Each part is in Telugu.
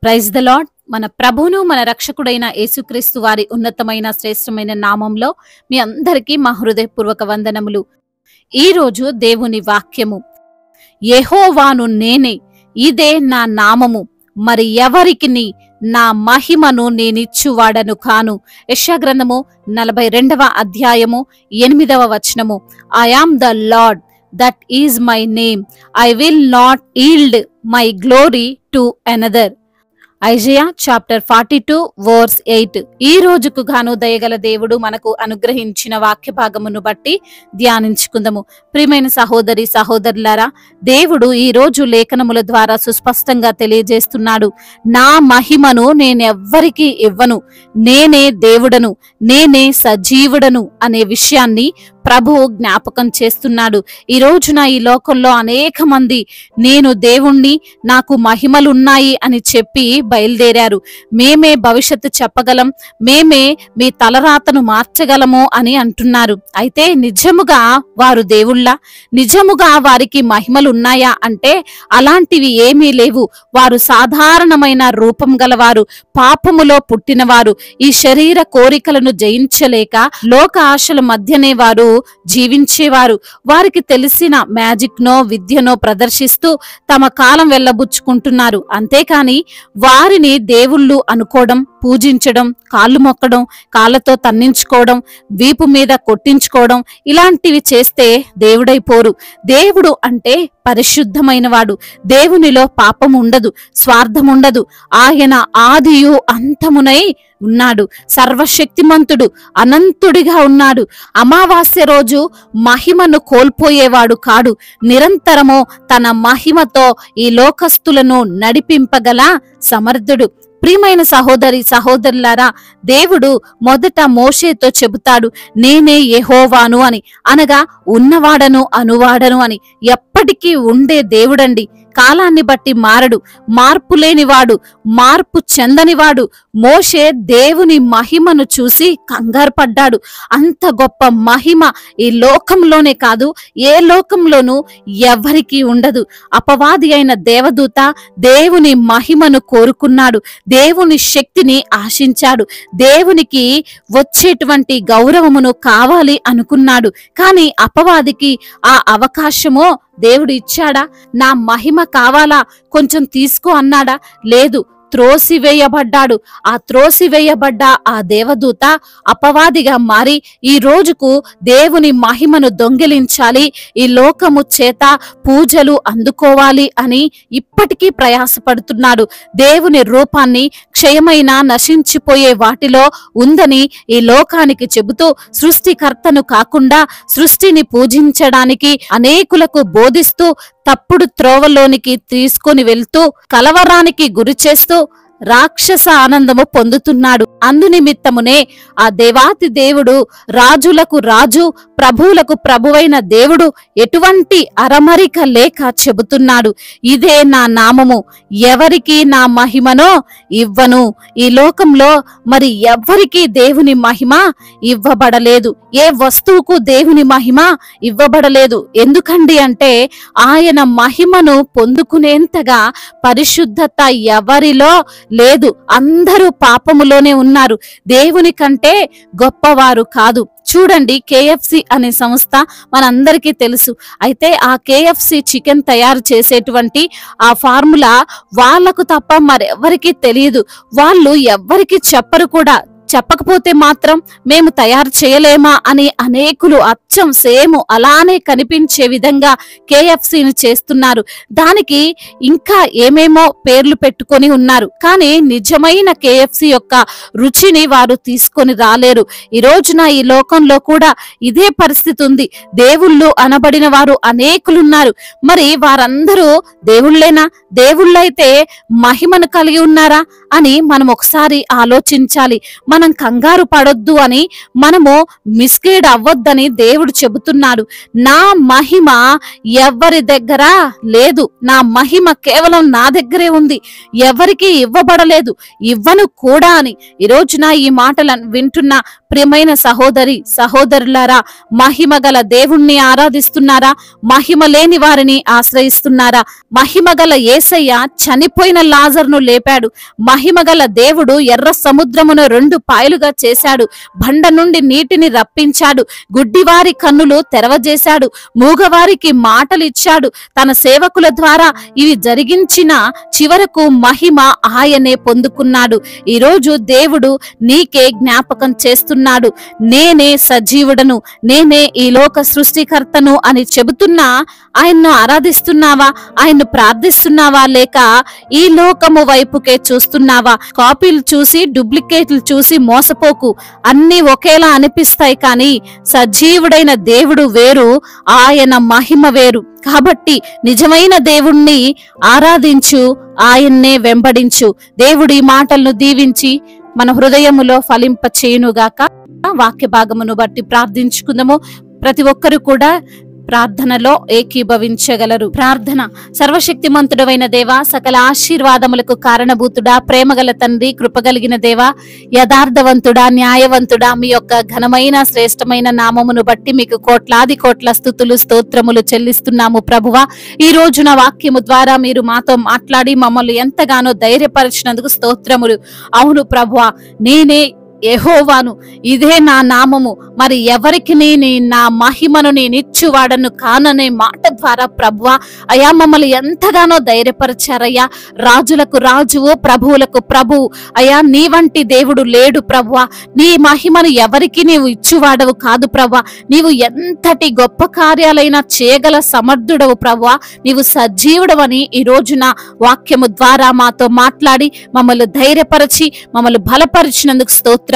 Praise the lord. మన ప్రభువును మన రక్షకుడైన యేసుక్రీస్తు వారి ఉన్నతమైన శ్రేష్టమైన నామంలో మీ అందరికీ మా హృదయపూర్వక వందనములు. ఈ రోజు దేవుని వాక్యము, యెహోవాను నేనే, ఇదే నా నామము, మరి ఎవరికిని నా మహిమను నేనిచ్చువాడను కాను. యెషయా గ్రంథము 42వ అధ్యాయము 8వ వచనము. I am the lord, that is my name, I will not yield my glory to another. Isaiah chapter 42 verse 8. ఈ రోజుకు గాను దయగల దేవుడు మనకు అనుగ్రహించిన వాక్య భాగమును బట్టి ధ్యానించుకుందాము. ప్రియమైన సహోదరి సహోదరులారా, దేవుడు ఈ రోజు లేఖనముల ద్వారా సుస్పష్టంగా తెలియజేస్తున్నాడు, నా మహిమను నేనెవ్వరికీ ఇవ్వను, నేనే దేవుడను, నేనే సజీవుడను అనే విషయాన్ని ప్రభువు జ్ఞాపకం చేస్తున్నాడు. ఈ రోజున ఈ లోకంలో అనేక మంది నేను దేవుణ్ణి, నాకు మహిమలున్నాయి అని చెప్పి బయలుదేరారు. మేమే భవిష్యత్తు చెప్పగలం, మేమే మీ తలరాతను మార్చగలము అని అంటున్నారు. అయితే నిజముగా వారు దేవుళ్ళ? నిజముగా వారికి మహిమలున్నాయా అంటే అలాంటివి ఏమీ లేవు. వారు సాధారణమైన రూపం గలవారు, పాపములో పుట్టినవారు, ఈ శరీర కోరికలను జయించలేక లోక ఆశల మధ్యనే వారు జీవించేవారు. వారికి తెలిసిన మ్యాజిక్ నో విద్యనో ప్రదర్శిస్తూ తమ కాలం వెళ్ళబుచ్చుకుంటున్నారు. అంతేకాని వారిని దేవుళ్ళు అనుకోవడం, పూజించడం, కాళ్ళు మొక్కడం, కాళ్ళతో తన్నించుకోవడం, వీపు మీద కొట్టించుకోవడం, ఇలాంటివి చేస్తే దేవుడైపోరు. దేవుడు అంటే పరిశుద్ధమైనవాడు. దేవునిలో పాపం ఉండదు, స్వార్థం ఉండదు. ఆయన ఆదియు అంతమునై ఉన్నాడు, సర్వశక్తిమంతుడు, అనంతుడిగా ఉన్నాడు. అమావాస్య రోజు మహిమను కోల్పోయేవాడు కాడు. నిరంతరము తన మహిమతో ఈ లోకస్తులను నడిపింపగల సమర్థుడు. ప్రియమైన సహోదరి సహోదరులారా, దేవుడు మొదట మోషేతో చెబుతాడు, నేనే యెహోవాను అని, అనగా ఉన్నవాడను అనువాడను అని. ఎప్పటికీ ఉండే దేవుడండి, కాలాన్ని బట్టి మారడు, మార్పు లేనివాడు, మార్పు చెందనివాడు. మోషే దేవుని మహిమను చూసి కంగారు పడ్డాడు. అంత గొప్ప మహిమ ఈ లోకంలోనే కాదు, ఏ లోకంలోనూ ఎవరికీ ఉండదు. అపవాది అయిన దేవదూత దేవుని మహిమను కోరుకున్నాడు, దేవుని శక్తిని ఆశించాడు, దేవునికి వచ్చేటువంటి గౌరవమును కావాలి అనుకున్నాడు. కానీ అపవాదికి ఆ అవకాశమో దేవుడు ఇచ్చాడా? నా మహిమ కావాలా, కొంచెం తీసుకో అన్నాడా? లేదు, త్రోసివేయబడ్డాడు. ఆ త్రోసివేయబడ్డ ఆ దేవదూత అపవాదిగా మారి ఈ రోజుకు దేవుని మహిమను దొంగిలించాలి, ఈ లోకము చేత పూజలు అందుకోవాలి అని ఇప్పటికీ ప్రయాసపడుతున్నాడు. దేవుని రూపాన్ని క్షయమైన నశించిపోయే వాటిలో ఉందని ఈ లోకానికి చెబుతూ సృష్టికర్తను కాకుండా సృష్టిని పూజించడానికి అనేకులకు బోధిస్తూ తప్పుడు త్రోవలోనికి తీసుకొని వెళ్తూ కలవరానికి గురి చేస్తూ రాక్షస ఆనందము పొందుతున్నాడు. అందునిమిత్తమునే ఆ దేవాతి దేవుడు, రాజులకు రాజు, ప్రభువులకు ప్రభువైన దేవుడు ఎటువంటి అరమరిక లేక చెబుతున్నాడు, ఇదే నా నామము, ఎవరికి నా మహిమనో ఇవ్వను. ఈ లోకంలో మరి ఎవ్వరికి దేవుని మహిమ ఇవ్వబడలేదు, ఏ వస్తువుకు దేవుని మహిమ ఇవ్వబడలేదు. ఎందుకండి అంటే ఆయన మహిమను పొందుకునేంతగా పరిశుద్ధత ఎవరిలో లేదు. అందరూ పాపములోనే ఉన్నారు, దేవుని కంటే గొప్పవారు కాదు. చూడండి, KFC అనే సంస్థ మనందరికీ తెలుసు. అయితే ఆ KFC చికెన్ తయారు చేసేటువంటి ఆ ఫార్ములా వాళ్లకు తప్ప మరెవరికి తెలియదు. వాళ్ళు ఎవ్వరికి చెప్పరు కూడా. చెప్పకపోతే మాత్రం మేము తయారు చేయలేమా అని అనేకులు అచ్చం సేము అలానే కనిపించే విధంగా KFCని చేస్తున్నారు. దానికి ఇంకా ఏమేమో పేర్లు పెట్టుకొని ఉన్నారు, కానీ నిజమైన KFC యొక్క రుచిని వారు తీసుకొని రాలేరు. ఈ రోజున ఈ లోకంలో కూడా ఇదే పరిస్థితి ఉంది. దేవుళ్ళు అనబడిన వారు అనేకులున్నారు. మరి వారందరూ దేవుళ్ళేనా? దేవుళ్ళైతే మహిమను కలిగి ఉన్నారా? అని మనం ఒకసారి ఆలోచించాలి. మనం కంగారు పడొద్దు అని, మనము మిస్గైడ్ అవ్వొద్దని దేవుడు చెబుతున్నాడు. నా మహిమ ఎవరి దగ్గర లేదు, నా మహిమ కేవలం నా దగ్గరే ఉంది, ఎవరికి ఇవ్వబడలేదు, ఇవ్వను కూడా అని ఈ రోజున ఈ మాటలను వింటున్న ప్రియమైన సహోదరి సహోదరులారా, మహిమ గల దేవుణ్ణి ఆరాధిస్తున్నారా? మహిమ లేని వారిని ఆశ్రయిస్తున్నారా? మహిమ గల యేసయ్య చనిపోయిన లాజరును లేపాడు. మహిమ గల దేవుడు ఎర్ర సముద్రమును 2 పాయలుగా చేశాడు. బండ నుండి నీటిని రప్పించాడు. గుడ్డివారి కన్నులు తెరవజేశాడు. మూగవారికి మాటలు ఇచ్చాడు. తన సేవకుల ద్వారా ఇవి జరిగించిన చివరకు మహిమ ఆయనే పొందుకున్నాడు. ఈరోజు దేవుడు నీకే జ్ఞాపకం చేస్తున్నాడు. నేనే సజీవుడను, నేనే ఈ లోక సృష్టికర్తను అని చెబుతున్నా ఆయన్ను ఆరాధిస్తున్నావా? ఆయన్ను ప్రార్థిస్తున్నావా? లేక ఈ లోకము వైపుకే చూస్తున్నావా? కాపీలు చూసి డూప్లికేట్లు చూసి మోసపోకు. అన్ని ఒకేలా అనిపిస్తాయి, కానీ సజీవుడైన దేవుడు వేరు, ఆయన మహిమ వేరు. కాబట్టి నిజమైన దేవుణ్ణి ఆరాధించు, ఆయన్నే వెంబడించు. దేవుడి మాటలను దీవించి మన హృదయములో ఫలింప చేయునుగాక. వాక్య భాగమును బట్టి ప్రార్థించుకుందాము. ప్రతి ఒక్కరు కూడా ప్రార్థనలో ఏకీభవించగలరు. ప్రార్థన. సర్వశక్తిమంతుడవైన దేవా, సకల ఆశీర్వాదములకు కారణభూతుడా, ప్రేమగల తండ్రి, కృపగలిగిన దేవా, యథార్థవంతుడా, న్యాయవంతుడా, మీ యొక్క ఘనమైన శ్రేష్టమైన నామమును బట్టి మీకు కోట్లాది కోట్ల స్తుతులు స్తోత్రములు చెల్లిస్తున్నాము ప్రభువా. ఈ రోజున వాక్యము ద్వారా మీరు మాతో మాట్లాడి మమ్మల్ని ఎంతగానో ధైర్యపరిచినందుకు స్తోత్రములు. అవును ప్రభువా, నేనే యెహోవాను, ఇదే నా నామము, మరి ఎవరికి నా మహిమను నేనిచ్చువాడను కాననే మాట ద్వారా ప్రభువా అయా మమ్మల్ని ఎంతగానో ధైర్యపరిచారయ్యా. రాజులకు రాజువు, ప్రభువులకు ప్రభువు అయా, నీ వంటి దేవుడు లేడు ప్రభువా. నీ మహిమను ఎవరికి నీవు ఇచ్చువాడవు కాదు ప్రభువా. నీవు ఎంతటి గొప్ప కార్యాలైనా చేయగల సమర్థుడవు ప్రభువా. నీవు సజీవుడవని ఈ రోజున వాక్యము ద్వారా మాతో మాట్లాడి మమ్మల్ని ధైర్యపరిచి మమ్మల్ని బలపరిచినందుకు స్తోత్రం.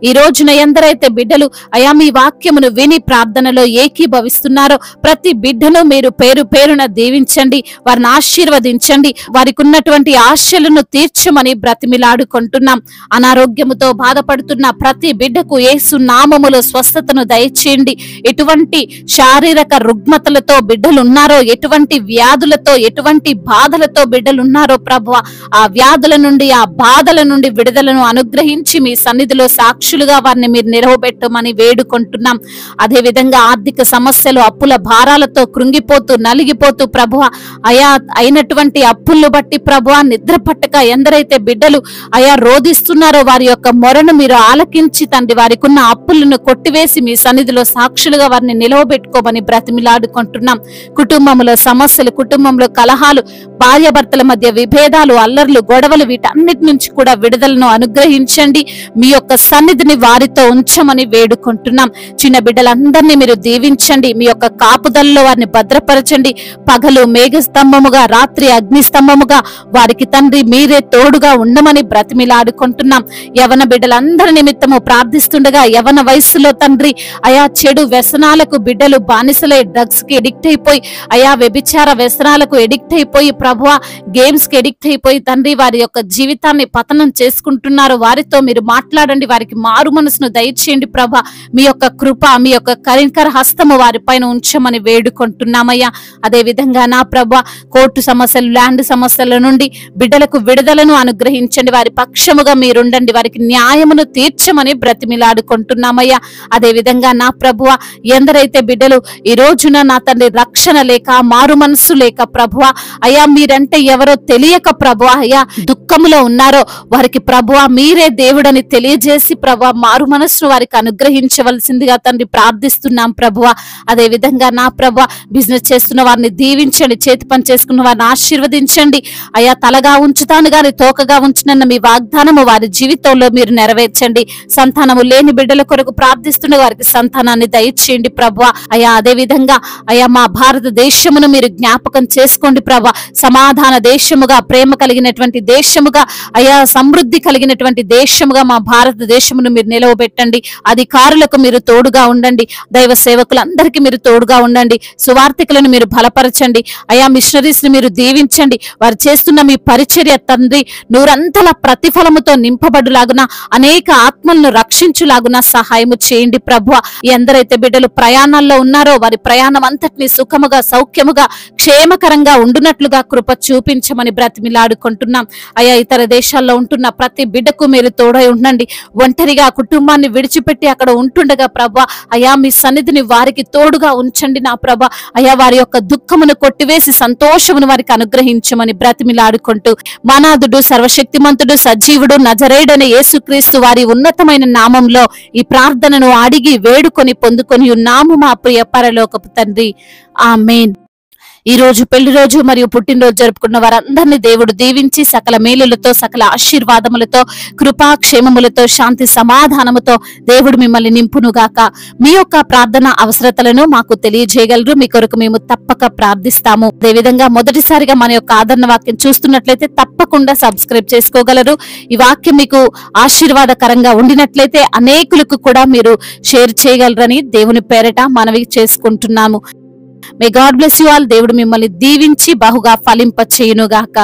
ఈ రోజున ఎందరైతే బిడ్డలు అయా మీ వాక్యమును విని ప్రార్థనలో ఏకీభవిస్తున్నారో ప్రతి బిడ్డను మీరు పేరు పేరున దీవించండి, వారిని ఆశీర్వదించండి, వారికి ఉన్నటువంటి ఆశలను తీర్చమని బ్రతిమిలాడుకుంటున్నాం. అనారోగ్యముతో బాధపడుతున్న ప్రతి బిడ్డకు యేసు నామములో స్వస్థతను దయచేయండి. ఎటువంటి శారీరక రుగ్మతలతో బిడ్డలు ఉన్నారో, ఎటువంటి వ్యాధులతో, ఎటువంటి బాధలతో బిడ్డలు ఉన్నారో ప్రభువా, ఆ వ్యాధుల నుండి, ఆ బాధల నుండి విడుదలను అనుగ్రహించి మీ సన్నిధిలో సాక్షులుగా వారిని మీరు నిలవబెట్టమని వేడుకుంటున్నాం. అదే విధంగా ఆర్థిక సమస్యలు, అప్పుల భారాలతో కృంగిపోతూ నలిగిపోతూ ప్రభువా అయా అయినటువంటి అప్పులను బట్టి ప్రభువా నిద్ర పట్టక ఎందరైతే బిడ్డలు అయా రోధిస్తున్నారో వారి యొక్క మొరను మీరు ఆలకించి తండ్రి వారికి ఉన్న అప్పులను కొట్టివేసి మీ సన్నిధిలో సాక్షులుగా వారిని నిలవబెట్టుకోమని బ్రతిమిలాడుకుంటున్నాం. కుటుంబంలో సమస్యలు, కుటుంబంలో కలహాలు, భార్యాభర్తల మధ్య విభేదాలు, అల్లర్లు, గొడవలు, వీటన్నిటి నుంచి కూడా విడుదలను అనుగ్రహించండి. మీ యొక్క సన్నిధిని వారితో ఉంచమని వేడుకుంటున్నాం. చిన్న బిడ్డలందరినీ మీరు దీవించండి. మీ యొక్క కాపుదలలో వారిని భద్రపరచండి. పగలు మేఘస్తంభముగా, రాత్రి అగ్నిస్తంభముగా వారికి తండ్రి మీరే తోడుగా ఉండమని బ్రతిమిలాడుకుంటున్నాం. యవన బిడ్డలందరి నిమిత్తము ప్రార్థిస్తుండగా యవన వయస్సులో తండ్రి అయా చెడు వ్యసనాలకు బిడ్డలు బానిసలై డ్రగ్స్ కి ఎడిక్ట్ అయిపోయి అయా వ్యభిచార వ్యసనాలకు ఎడిక్ట్ అయిపోయి ప్రభువా గేమ్స్ కి ఎడిక్ట్ అయిపోయి తండ్రి వారి యొక్క జీవితాన్ని పతనం చేసుకుంటున్నారు. వారితో మీరు మాట్లాడండి, వారికి మారు మనసును దయచేయండి ప్రభా. మీ యొక్క కృప, మీ యొక్క కనికర హస్తము వారిపైన ఉంచమని వేడుకుంటున్నామయ్యా. అదే విధంగా నా ప్రభా కోర్టు సమస్యలు, ల్యాండ్ సమస్యల నుండి బిడ్డలకు విడుదలను అనుగ్రహించండి. వారి పక్షముగా మీరుండండి, వారికి న్యాయమును తీర్చమని బ్రతిమిలాడుకుంటున్నామయ్యా. అదే విధంగా నా ప్రభువా ఎందరైతే బిడ్డలు ఈ రోజున నా తండ్రి రక్షణ లేక, మారు మనస్సు లేక ప్రభువా అయా మీరంటే ఎవరో తెలియక ప్రభువా అయా దుఃఖములో ఉన్నారో వారికి ప్రభువా మీరే దేవుడని తెలియజేసి ప్రభువా మారు మనస్సును వారికి అనుగ్రహించవలసిందిగా తండ్రి ప్రార్థిస్తున్నాం ప్రభువా. అదే విధంగా నా ప్రభువా బిజినెస్ చేస్తున్న వారిని దీవించండి, చేతి పని చేసుకున్న వారిని ఆశీర్వదించండి. అయా తలగా ఉంచుతాను గాని తోకగా ఉంచునన్న మీ వాగ్దానము వారి జీవితంలో మీరు నెరవేర్చండి. సంతానము లేని బిడ్డల కొరకు ప్రార్థిస్తున్న వారికి సంతానాన్ని దయచేయండి ప్రభువా. అయా అదే విధంగా అయా మా భారతదేశమును మీరు జ్ఞాపకం చేసుకోండి ప్రభా. సమాధాన దేశముగా, ప్రేమ కలిగినటువంటి దేశముగా, అయా సమృద్ధి కలిగినటువంటి దేశముగా మా భారత భారతదేశమును మీరు నిలవబెట్టండి. అధికారులకు మీరు తోడుగా ఉండండి. దైవ సేవకులందరికీ మీరు తోడుగా ఉండండి. సువార్థికులను మీరు బలపరచండి అయా. మిషనరీస్ ని మీరు దీవించండి. వారు చేస్తున్న మీ పరిచర్య తండ్రి నూరంతల ప్రతిఫలముతో నింపబడులాగున, అనేక ఆత్మలను రక్షించులాగున సహాయము చేయండి ప్రభువా. ఎందరైతే బిడ్డలు ప్రయాణాల్లో ఉన్నారో వారి ప్రయాణం అంతటిని సుఖముగా, సౌఖ్యముగా, క్షేమకరంగా ఉండునట్లుగా కృప చూపించమని బ్రతిమిలాడుకుంటున్నాం అయా. ఇతర దేశాల్లో ఉంటున్న ప్రతి బిడ్డకు మీరు తోడై ఉండండి. ఒంటరిగా కుటుంబాన్ని విడిచిపెట్టి అక్కడ ఉంటుండగా ప్రభా అయా, మీ సన్నిధిని వారికి తోడుగా ఉంచండి నా ప్రభా అయా. వారి యొక్క దుఃఖమును కొట్టివేసి సంతోషమును వారికి అనుగ్రహించమని బ్రతిమిలాడుకుంటూ మనాదుడు, సర్వశక్తిమంతుడు, సజీవుడు, నజరేయుడైన యేసుక్రీస్తు వారి ఉన్నతమైన నామంలో ఈ ప్రార్థనను అడిగి వేడుకొని పొందుకొని ఉన్నాము మా ప్రియ పరలోకపు తండ్రి. ఆమేన్. ఈ రోజు పెళ్లి రోజు మరియు పుట్టినరోజు జరుపుకున్న వారందరినీ దేవుడు దీవించి సకల మేలులతో, సకల ఆశీర్వాదములతో, కృపా క్షేమములతో, శాంతి సమాధానముతో దేవుడు మిమ్మల్ని నింపునుగాక. మీ యొక్క ప్రార్థన అవసరతలను మాకు తెలియజేయగలరు. మీ కొరకు మేము తప్పక ప్రార్థిస్తాము. అదేవిధంగా మొదటిసారిగా మన యొక్క ఆదరణ వాక్యం చూస్తున్నట్లయితే తప్పకుండా సబ్స్క్రైబ్ చేసుకోగలరు. ఈ వాక్యం మీకు ఆశీర్వాదకరంగా ఉండినట్లయితే అనేకులకు కూడా మీరు షేర్ చేయగలరని దేవుని పేరట మనవి చేసుకుంటున్నాము. May God bless you all. దేవుడు మిమ్మల్ని దీవించి బహుగా ఫలింప చేయునుగాక.